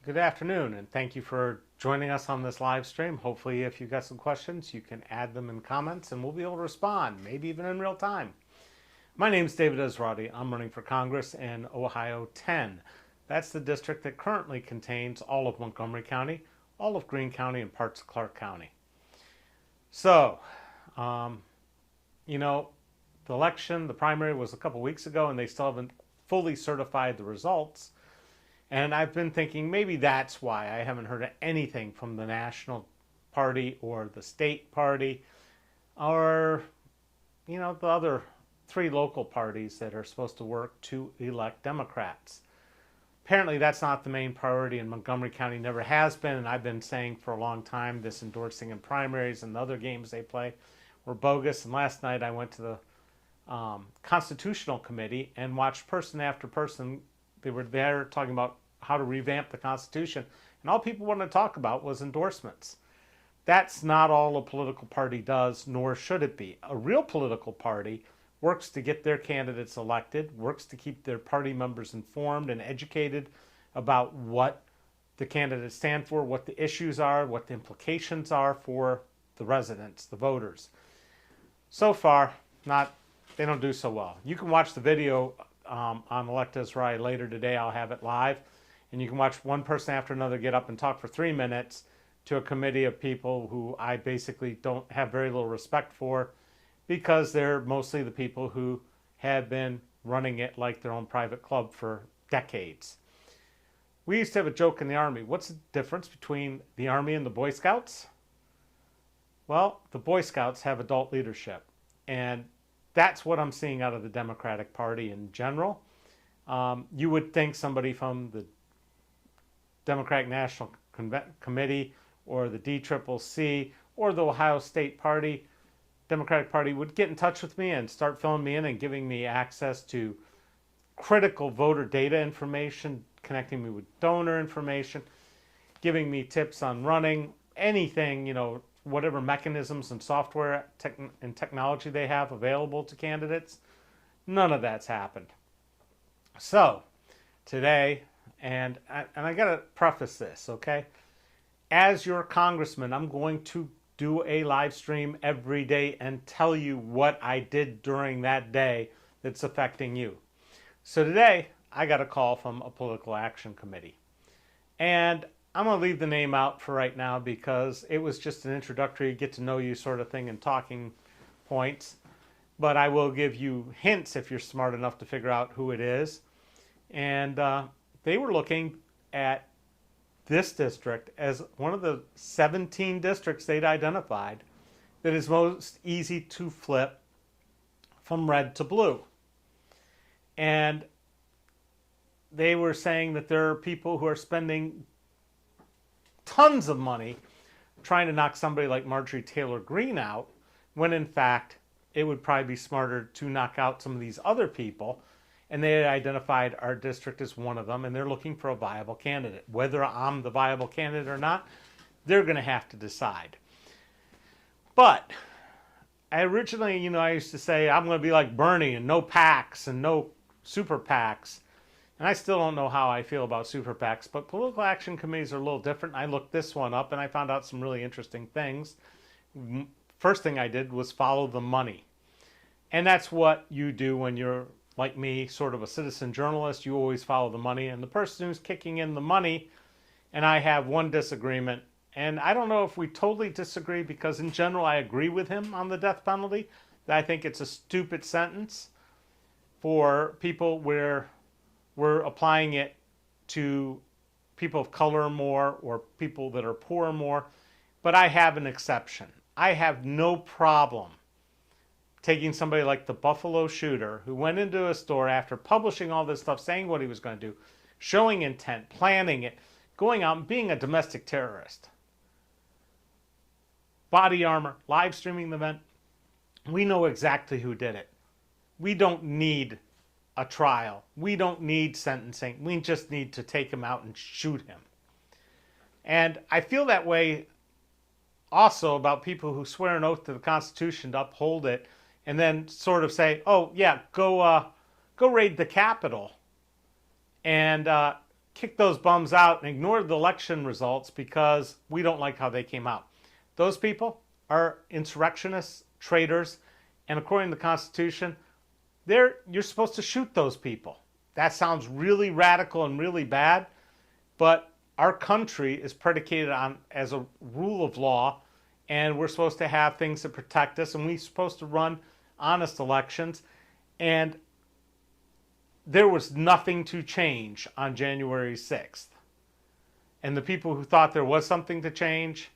Good afternoon, and thank you for joining us on this live stream. Hopefully, if you've got some questions, you can add them in comments and we'll be able to respond, maybe even in real time. My name is David Esrati. I'm running for Congress in Ohio 10. That's the district that currently contains all of Montgomery County, all of Greene County, and parts of Clark County. So, um, you know, the election, the primary was a couple weeks ago, and they still haven't fully certified the results. And I've been thinking maybe that's why I haven't heard anything from the national party or the state party or, the other three local parties that are supposed to work to elect Democrats. Apparently that's not the main priority in Montgomery County, never has been, and I've been saying for a long time this endorsing in primaries and the other games they play were bogus. And last night I went to the Constitutional Committee and watched person after person. They were there talking about how to revamp the Constitution, and all people wanted to talk about was endorsements. That's not all a political party does, nor should it be. A real political party works to get their candidates elected, works to keep their party members informed and educated about what the candidates stand for, what the issues are, what the implications are for the residents, the voters. So far, they don't do so well. You can watch the video on Elect Esrati later today. I'll have it live. And you can watch one person after another get up and talk for 3 minutes to a committee of people who I basically don't have very little respect for, because they're mostly the people who have been running it like their own private club for decades. We used to have a joke in the Army. What's the difference between the Army and the Boy Scouts? Well, the Boy Scouts have adult leadership. And that's what I'm seeing out of the Democratic Party in general. You would think somebody from the Democratic National Committee or the DCCC or the Ohio State Party, Democratic Party, would get in touch with me and start filling me in and giving me access to critical voter data information, connecting me with donor information, giving me tips on running, anything, whatever mechanisms and software and technology they have available to candidates. None of that's happened. So, today, and I got to preface this, okay? As your congressman, I'm going to do a live stream every day and tell you what I did during that day that's affecting you. So today, I got a call from a political action committee. And I'm going to leave the name out for right now because it was just an introductory, get to know you sort of thing and talking points. But I will give you hints if you're smart enough to figure out who it is. And they were looking at this district as one of the 17 districts they'd identified that is most easy to flip from red to blue. And they were saying that there are people who are spending tons of money trying to knock somebody like Marjorie Taylor Greene out, when in fact it would probably be smarter to knock out some of these other people. And they identified our district as one of them, and they're looking for a viable candidate. Whether I'm the viable candidate or not, they're going to have to decide. But I originally, I used to say I'm going to be like Bernie and no PACs and no super PACs. And I still don't know how I feel about super PACs, but political action committees are a little different. I looked this one up and I found out some really interesting things. First thing I did was follow the money. And that's what you do when you're, like me, sort of a citizen journalist. You always follow the money. And the person who's kicking in the money, and I have one disagreement. And I don't know if we totally disagree, because in general I agree with him on the death penalty. I think it's a stupid sentence for people where we're applying it to people of color more or people that are poor more. But I have an exception. I have no problem taking somebody like the Buffalo shooter, who went into a store after publishing all this stuff, saying what he was going to do, showing intent, planning it, going out and being a domestic terrorist. Body armor, live streaming the event. We know exactly who did it. We don't need a trial. We don't need sentencing. We just need to take him out and shoot him. And I feel that way also about people who swear an oath to the Constitution to uphold it, and then sort of say, "Oh yeah, go raid the Capitol and kicked those bums out and ignored the election results because we don't like how they came out. Those people are insurrectionists, traitors, and according to the Constitution, you're supposed to shoot those people. That sounds really radical and really bad, but our country is predicated on as a rule of law, and we're supposed to have things that protect us, and we're supposed to run honest elections. And there was nothing to change on January 6th. And the people who thought there was something to change,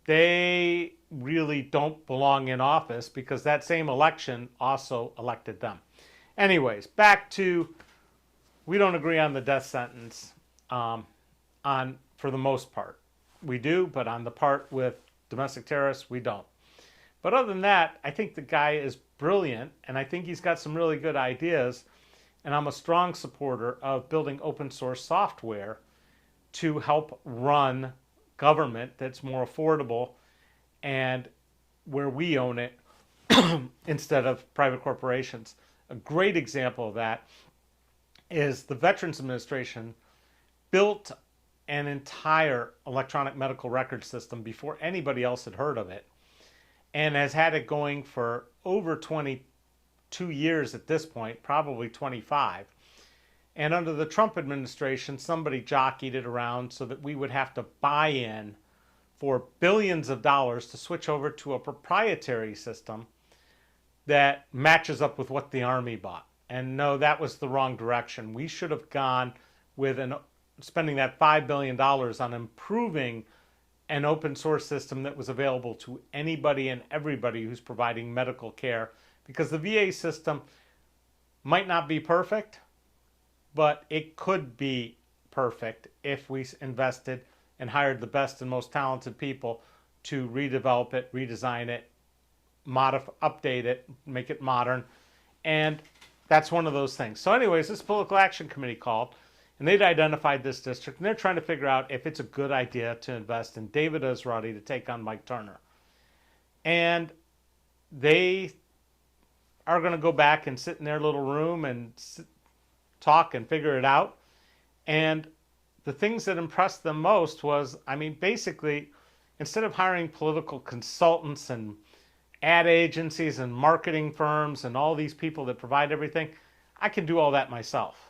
they really don't belong in office because that same election also elected them. Anyways, back to, we don't agree on the death sentence for the most part. We do, but on the part with domestic terrorists, we don't. But other than that, I think the guy is brilliant, and I think he's got some really good ideas, and I'm a strong supporter of building open source software to help run government that's more affordable and where we own it instead of private corporations. A great example of that is the Veterans Administration built an entire electronic medical record system before anybody else had heard of it, and has had it going for over 22 years at this point, probably 25. And under the Trump administration, somebody jockeyed it around so that we would have to buy in for billions of dollars to switch over to a proprietary system that matches up with what the Army bought. And no, that was the wrong direction. We should have gone with spending that $5 billion on improving an open source system that was available to anybody and everybody who's providing medical care, because the VA system might not be perfect, but it could be perfect if we invested and hired the best and most talented people to redevelop it, redesign it, update it, make it modern. And that's one of those things. So anyways, this political action committee called, and they'd identified this district, and they're trying to figure out if it's a good idea to invest in David Esrati to take on Mike Turner. And they are going to go back and sit in their little room and talk and figure it out. And the things that impressed them most was, I mean, basically, instead of hiring political consultants and ad agencies and marketing firms and all these people that provide everything, I can do all that myself.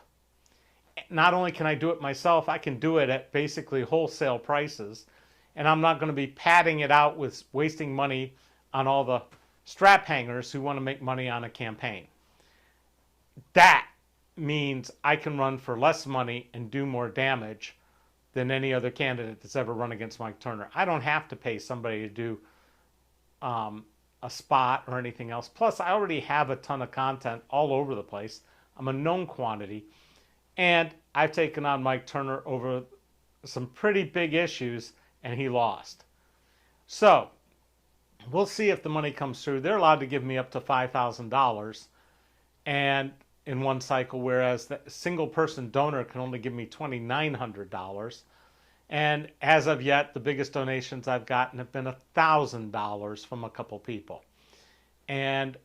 Not only can I do it myself, I can do it at basically wholesale prices, and I'm not going to be padding it out with wasting money on all the strap hangers who want to make money on a campaign. That means I can run for less money and do more damage than any other candidate that's ever run against Mike Turner. I don't have to pay somebody to do a spot or anything else. Plus, I already have a ton of content all over the place. I'm a known quantity. And I've taken on Mike Turner over some pretty big issues, and he lost. So we'll see if the money comes through. They're allowed to give me up to $5,000 and in one cycle, whereas the single person donor can only give me $2,900. And as of yet, the biggest donations I've gotten have been $1,000 from a couple people. And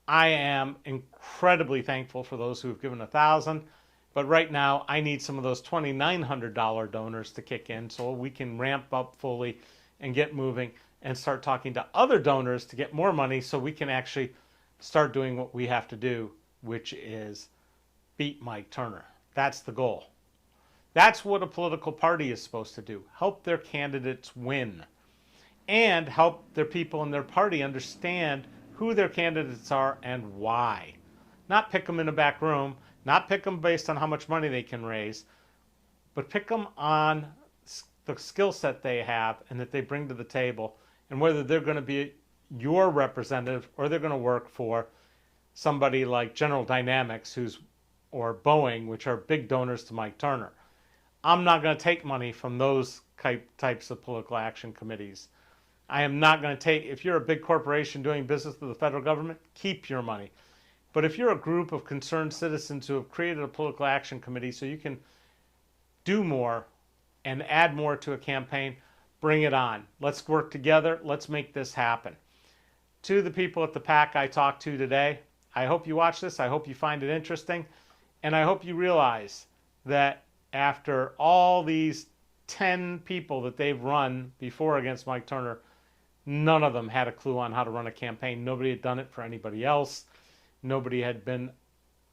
I am incredibly thankful for those who have given $1,000. But right now, I need some of those $2,900 donors to kick in so we can ramp up fully and get moving and start talking to other donors to get more money so we can actually start doing what we have to do, which is beat Mike Turner. That's the goal. That's what a political party is supposed to do. Help their candidates win and help their people in their party understand who their candidates are and why. Not pick them in a back room, not pick them based on how much money they can raise, but pick them on the skill set they have and that they bring to the table, and whether they're going to be your representative or they're going to work for somebody like General Dynamics or Boeing, which are big donors to Mike Turner. I'm not going to take money from those types of political action committees. I am not going to take, if you're a big corporation doing business with the federal government, keep your money. But if you're a group of concerned citizens who have created a political action committee so you can do more and add more to a campaign, bring it on. Let's work together. Let's make this happen. To the people at the PAC I talked to today, I hope you watch this. I hope you find it interesting. And I hope you realize that after all these 10 people that they've run before against Mike Turner, none of them had a clue on how to run a campaign. Nobody had done it for anybody else. Nobody had been,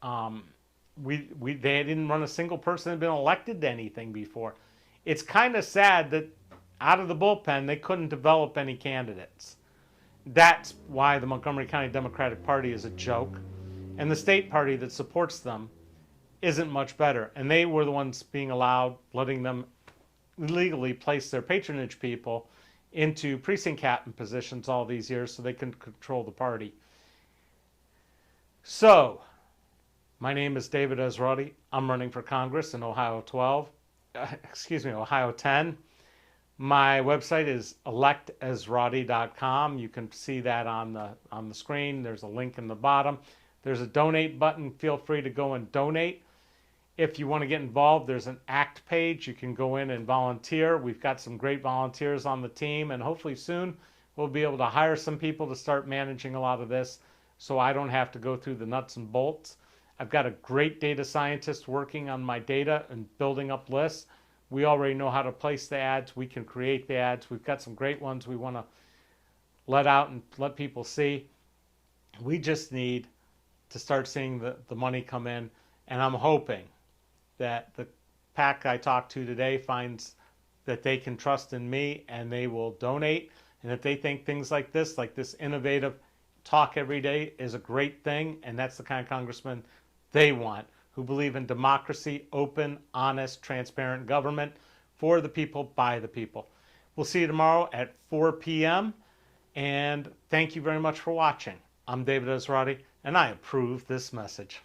they didn't run a single person that had been elected to anything before. It's kind of sad that out of the bullpen, they couldn't develop any candidates. That's why the Montgomery County Democratic Party is a joke. And the state party that supports them isn't much better. And they were the ones being allowed, letting them legally place their patronage people into precinct captain positions all these years so they can control the party. So, my name is David Esrati. I'm running for Congress in Ohio 10. My website is electesrati.com. You can see that on the screen. There's a link in the bottom. There's a donate button. Feel free to go and donate. If you want to get involved, there's an ACT page. You can go in and volunteer. We've got some great volunteers on the team, and hopefully soon we'll be able to hire some people to start managing a lot of this so I don't have to go through the nuts and bolts. I've got a great data scientist working on my data and building up lists. We already know how to place the ads. We can create the ads. We've got some great ones we want to let out and let people see. We just need to start seeing the money come in, and I'm hoping that the PAC I talked to today finds that they can trust in me and they will donate, and if they think things like this innovative talk every day is a great thing, and that's the kind of congressman they want, who believe in democracy, open, honest, transparent government for the people, by the people. We'll see you tomorrow at 4 p.m. and thank you very much for watching. I'm David Esrati, and I approve this message.